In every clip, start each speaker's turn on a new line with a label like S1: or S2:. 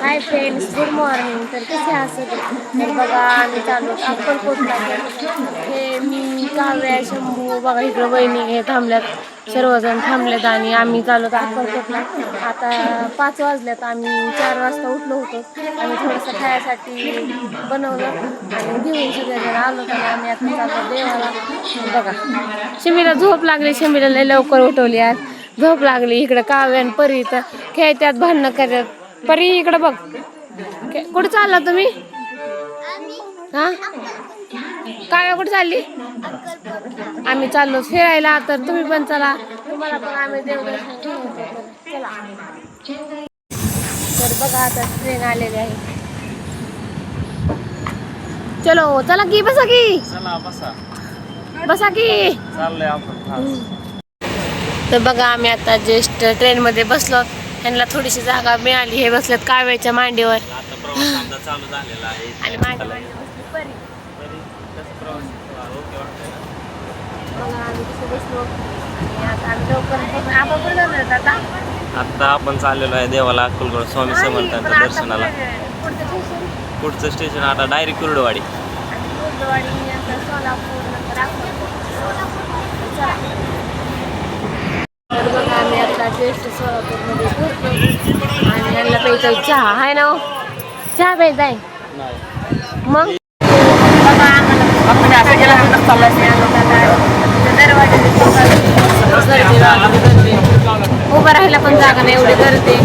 S1: Hi friends, good morning. तर कसे असत तर बघा आम्ही चाललो अक्कलकोटला. हे मी काव्या शंभू बघा इकडं वहिनी हे थांबल्यात, सर्वजण थांबलेत आणि आम्ही चाललो अक्कलकोटला. आता 5 वाजल्यात. आम्ही 4 वाजता उठलो होतो. आम्ही थोडंसं खायसाठी बनवलं आणि घेऊन सगळेजण आलो. आणि आम्ही आता चाललो देवाला. बघा शमीला झोप लागली, शमीला लय लवकर उठवली आज. झोप लागली. इकडं काव्या आणि परी तर खेळत्यात, भांडणं करतात. परी इकडं बघ. कुठे चालला तुम्ही? हा काव्या कुठे चालली? आम्ही चाललो खेळायला. तर तुम्ही पण चला, तुम्हाला पण आम्ही देवदर्शन घडवतो. चला. तर बघा आता ट्रेन आलेली आहे. चलो चला की, बसा की, बसा की. चाललंय आपण. तर बघा आम्ही आता जस्ट ट्रेन मध्ये बसलो. त्यांना थोडीशी जागा मिळाली. हे बसलेत काव्याच्या मांडीवर
S2: चालू झालेला आहे
S1: आणि माझ्या मांडीवर बसली परी. बघा आम्ही कसं बसलो आणि आता आम्ही लवकर आपण
S2: आता आपण चाललेलो आहे देवाला अक्कलकोट स्वामी समर्थांच्या दर्शनाला. पुढचं स्टेशन आता डायरेक्ट कुर्डवाडी.
S1: आम्ही आता जस्ट सोलापूरमध्ये पोहोचलो आणि यांना प्यायचा चहा आहे ना. चहा प्यायचा आहे मग बघा आम्हाला उभं राहायला पण जागा नाही, एवढी गर्दी.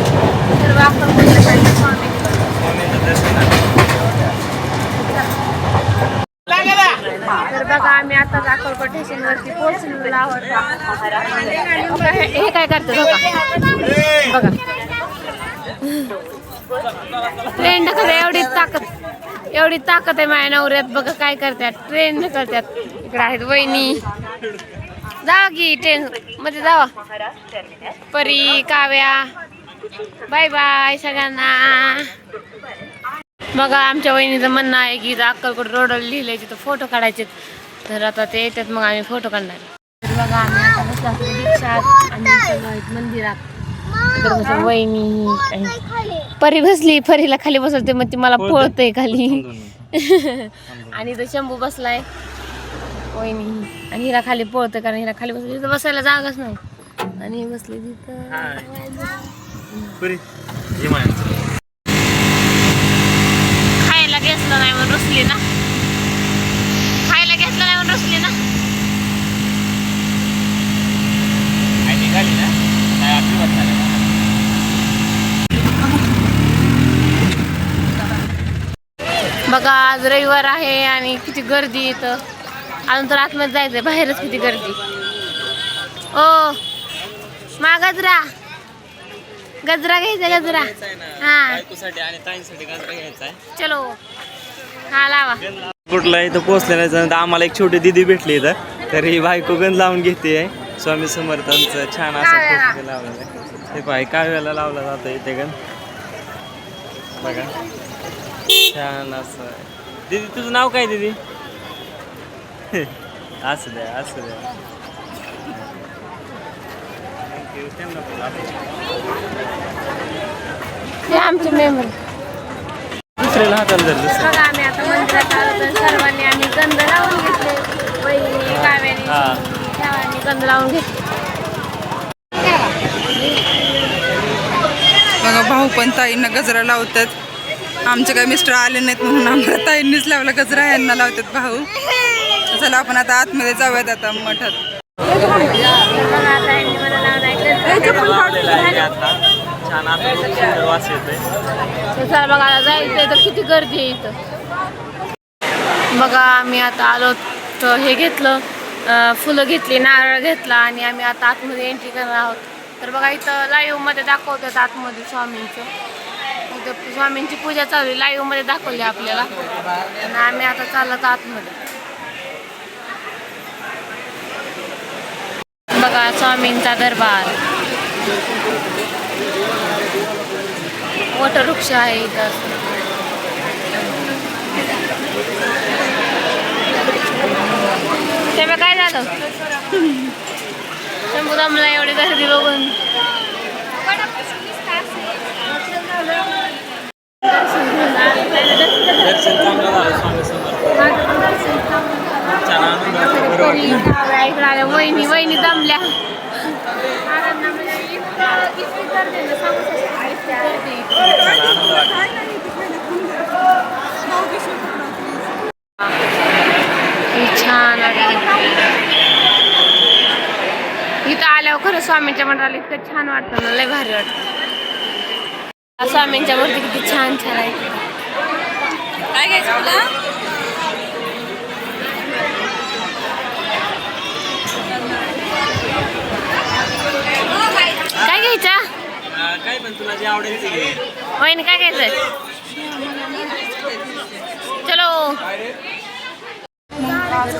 S1: तर बघा आम्ही आता अक्कलकोट स्टेशनवरती पोहोचलेलो आहोत. हे काय करतात बघा, ट्रेन ढकलतात. एवढी ताकद आहे माझ्या नवऱ्यात. बघा काय करतात, ट्रेन ढकलतात. इकडे आहेत वहिनी. जावा की ट्रेन मध्ये जावा. परी, काव्या, बाय बाय सगळ्यांना. बघा आमच्या वहिनीचं म्हणणं आहे की अक्कलकोट रोडवर लिहिलंय तिथं फोटो काढायचे. तर आता ते येतात, मग आम्ही फोटो काढणार. तर बघा आम्ही आता बसलो रिक्षात आणि मंदिरात. तर कसं वहिनी परी बसली, परीला खाली बसवते मग ती मला पळतय खाली. आणि इथं शंभू बसलाय वहिनी आणि हिला खाली पळतोय, कारण हिला खाली बसली तिथं बसायला जागाच नाही. आणि बसली तिथं. खायला घेतलं नाही म्हणून रुसली ना. खायला घेतलं नाही म्हणून रुसली ना. बघा आज रविवार आहे आणि किती गर्दी इथं. अजून तर आतमध्ये जायचंय, बाहेरच किती गर्दी. ओ मा गजरा घ्यायचा, गजरा. हा चलो हा लावा.
S2: कुठला इथं पोहोचल्यानंतर आम्हाला एक छोटी दिदी भेटली इथं. तर ही बायको गंध लावून घेते स्वामी समर्थांचं छान असं फोटो लावलेलं आहे. ते पाय काव्याला लावला जातं इथे गंध बघा, छान असं. दीदी तुझं नाव काय दीदी? असू द्या असू द्या.
S1: हे आमचे मेंबर.
S2: दुसऱ्याला हाताला धर दुसरं.
S1: बघा आम्ही आता मंदिरात आलो तर सर्वांनी आम्ही गंध लावून घेतले. वहिनी, काव्याने, सर्वांनी गंध लावून घेतले.
S3: बघा भाऊ पण ताईंना गजरा लावतात. आमचे काही मिस्टर आले नाहीत म्हणून आम्हाला ताईंनीच लावला गजरा. यांना लावतात भाऊ. चला आपण आता आतमध्ये जाऊयात आता मठात.
S1: चला बघा जायचंय तर किती गर्दी आहे इथं. बघा आम्ही आता आलो तर हे घेतलं, फुलं घेतली, नारळ घेतला आणि आम्ही आता आतमध्ये एंट्री करणार आहोत. तर बघा इथं लाईव्ह मध्ये दाखवतात आतमध्ये स्वामींचं. स्वामींची पूजा चालू आहे, लाईव्ह मध्ये दाखवली आपल्याला. आणि आम्ही आता चाललो आतमध्ये. बघा स्वामींचा दरबार. वटवृक्ष आहे इथं. तेव्हा काय झालं शंभू दमला एवढी गर्दी बघून.
S2: दर्शन चांगलं झालं स्वामी समर्थ.
S1: माझं पण दर्शन चांगलं झालं.
S2: छान आनंद वाटला, बरं
S1: परी,
S2: वाटलं.
S1: काव्या इकडं आल्या, वहिनी दमल्या. आनंद म्हणजे इतकी गर्दी ना, सांगू शकत नाही, इतकी गर्दी.
S2: छान आनंद वाटला.
S1: छान इथं आल्यावर खरं स्वामींच्या मंडळाला इतकं छान वाटतं ना, लय भारी वाटतं. स्वामींच्या मूर्ती किती छान छान आहे.
S3: काय घ्यायचं तुला?
S1: काय घ्यायचं?
S2: काय पण तुला जे आवडेल ते घे.
S1: वहिनी काय घ्यायचंय? चलो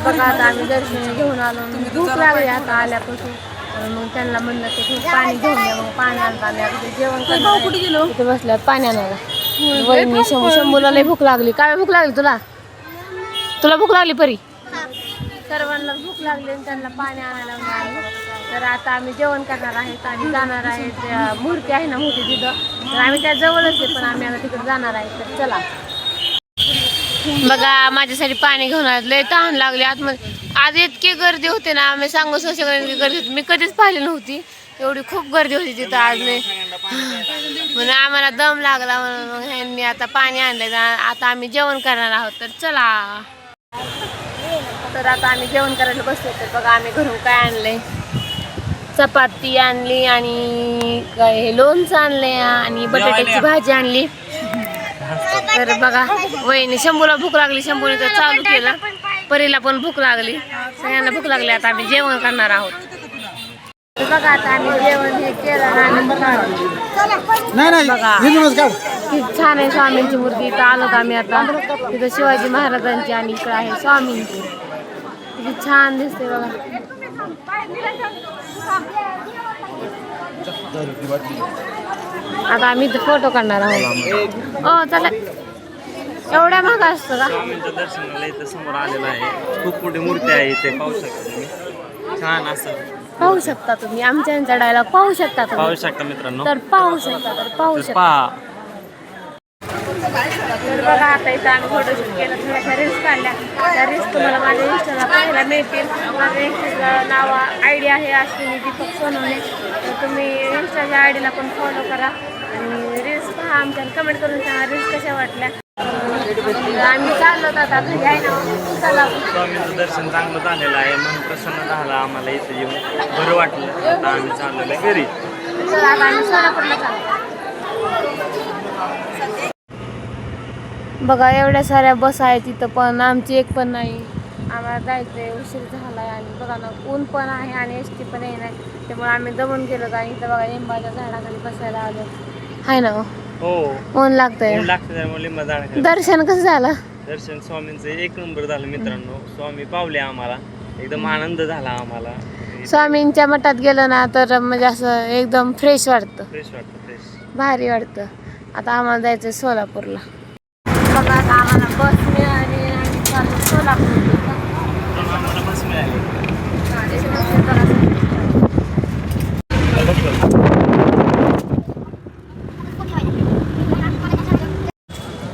S1: बघा आता आम्ही दर्शन घेऊन आलो. भूक लागली आता आल्यापासून. मग त्यांना म्हणलं की खूप पाणी घेऊन या. मग पाणी आणलं आम्ही. आता जेवण करणार तिथे बसल्यात पाणी आणायला. वहिनी शंभूला लई भूक लागली. काय भूक लागली तुला? तुला भूक लागली परी? सर्वांना भूक लागली आणि त्यांना पाणी आणायला मिळालं. तर आता आम्ही जेवण करणार आहेत आणि जाणार आहेत. मूर्ती आहे ना मोठी तिथं, तर आम्ही त्या जवळच आहे, पण आम्ही आता तिकडे जाणार आहे. तर चला बघा माझ्यासाठी पाणी घेऊन आले. लय तहान लागली आतमध्ये. आज इतकी गर्दी होती ना, आम्ही सांगू शकत गर्दी होती. मी कधीच पाहिली नव्हती एवढी. खूप गर्दी होती तिथं आज. लय म्हणून आम्हाला दम लागला. म्हणून मग ह्यांनी आता पाणी आणलं. आता आम्ही जेवण करणार आहोत. तर चला. तर आता आम्ही जेवण करायला बसलो. तर बघा आम्ही घरून काय आणलंय. चपाती आणली आणि काय हे लोणचं आणलंय आणि बटाट्याची भाजी आणली. तर बघा वहिनी शंभूला भूक लागली. शंभूने तर चालू केलं. परीला पण भूक लागली. सगळ्यांना भूक लागली. आता आम्ही जेवण करणार आहोत. तर बघा आता आम्ही जेवण हे केलं आणि बघा किती छान आहे स्वामींची मूर्ती. इथं आलो आम्ही आता. तिथं शिवाजी महाराजांची आणि इकडं आहे स्वामींची. किती छान दिसते बघा. आता आम्ही फोटो काढणार आहोत. ओ चला. एवढ्या महाग असतं का?
S2: स्वामींच्या दर्शनाला इथं समोर आलेलं आहे. खूप मोठी मूर्ती आहे इथे, पाहू शकता तुम्ही. छान असं
S1: पाहू शकता तुम्ही. आमच्या डायलॉग पाहू शकता तुम्ही.
S2: पाहू शकता मित्रांनो.
S1: तर पाहू शकता. तर पाहू शकता.
S2: पहा.
S1: तर बघा आता इथं आम्ही फोटोशूट केलं. थोड्याशा रील्स काढल्या. त्या रील्स तुम्हाला माझ्या इंस्टाला पाहायला मिळतील. माझ्या इंस्टाचं नाव आयडी आहे अश्विनी दीपक सोनवणे. तर तुम्ही इंस्टाच्या आयडीला पण फॉलो करा आणि रील्स पहा. आमच्या कमेंट करून सांगा रील्स कशा वाटल्या. आम्ही चाललो आता घरी आहे ना. चला.
S2: स्वामींचं दर्शन चांगलं झालेलं आहे. मन प्रसन्न झालं आम्हाला इथं येऊन. बरं वाटलं. आता आम्ही चाललेलो आहे घरी.
S1: चला आता आम्ही सोलापूरला चाललो. बघा एवढ्या साऱ्या बस आहेत तिथं, पण आमची एक पण नाही. आम्हाला जायचंय, उशीर झालाय आणि बघा ना ऊन पण आहे आणि एसटी पण आहे नाही. त्यामुळे आम्ही दमून गेलो. आणि इथं बघा लिंबाच्या झाडाखाली बसायला आलो. हाय ना
S2: हो,
S1: ऊन लागतंय.
S2: ऊन लागतं त्यामुळे लिंबा झाडाखाली.
S1: दर्शन कसं झालं?
S2: दर्शन स्वामींचं एक नंबर झालं मित्रांनो. स्वामी पावले आम्हाला. एकदम आनंद झाला आम्हाला.
S1: स्वामींच्या मठात गेलं ना तर म्हणजे असं एकदम फ्रेश वाटतं.
S2: फ्रेश वाटतं, फ्रेश
S1: भारी वाटतं. आता आम्हाला जायचं सोलापूरला. बघा आता आम्हाला बस मिळाली आणि चालू सोलापूर.
S2: आम्हाला बस मिळाली.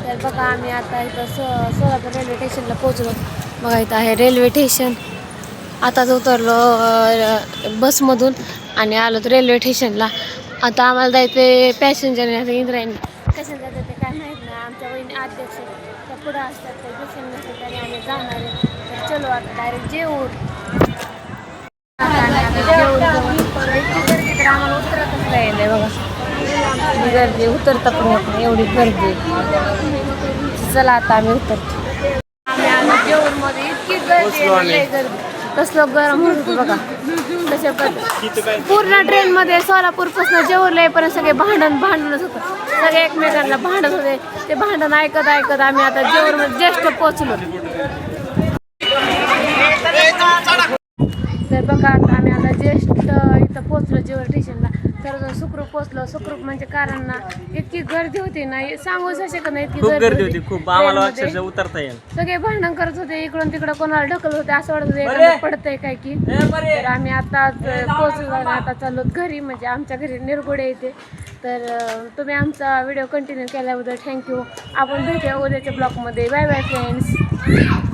S1: तर बघा आम्ही आता इथं सोलापूर रेल्वे स्टेशनला पोहोचलो. बघा इथं आहे रेल्वे स्टेशन. आताच उतरलो बसमधून आणि आलो तर रेल्वे स्टेशनला. आता आम्हाला जायचं पॅसेंजर इंद्रायणी. पॅसेंजर जाते काय माहीत नाही. आमच्या वहिनी अध्यक्ष त्या पुढं असतात, त्या दिवशी नसतात तरी आम्ही जाणार आहे. तर चलो आता डायरेक्ट जेवून. इतकी गर्दी तर आम्हाला उतरतच नाही बघा. गर्दी उतरता पण होत नाही एवढी गर्दी. चला आता आम्ही उतरतो. आम्ही आलो जेवण मध्ये. इतकी गर्दी आहे, गर्दी. कसलं गरम होत होतं बघा. तशा पद्धती पूर्ण ट्रेनमध्ये सोलापूरपासून जेवढल्यापर्यंत सगळे भांडणच होतं. सगळे एकमेकांना भांडत होते. ते भांडण ऐकत ऐकत आम्ही आता जेवणमध्ये जस्ट पोचलो. तर बघा आता आम्ही आता जस्ट इथं पोचलो जेवण स्टेशनला. तर सुखरूप पोचलो. सुखरूप म्हणजे कारण ना इतकी गर्दी होती ना सांगू शकत नाही, इतकी
S2: खूप गर्दी होती, खूप आम्हाला
S1: ट्रेनमध्ये.
S2: अक्षरशः उतरता येईल.
S1: सगळे भांडण करत होते, इकडून तिकडं कोणाला ढकलत होते, असं वाटत होतं एखादं पडतंय काय की. तर आम्ही आता पोहोचलो आणि आता चाललो घरी, म्हणजे आमच्या घरी निरगुडे येते. तर तुम्ही आमचा व्हिडिओ कंटिन्यू केल्याबद्दल थँक्यू. आपण भेटूया उद्याच्या ब्लॉगमध्ये. Bye bye friends.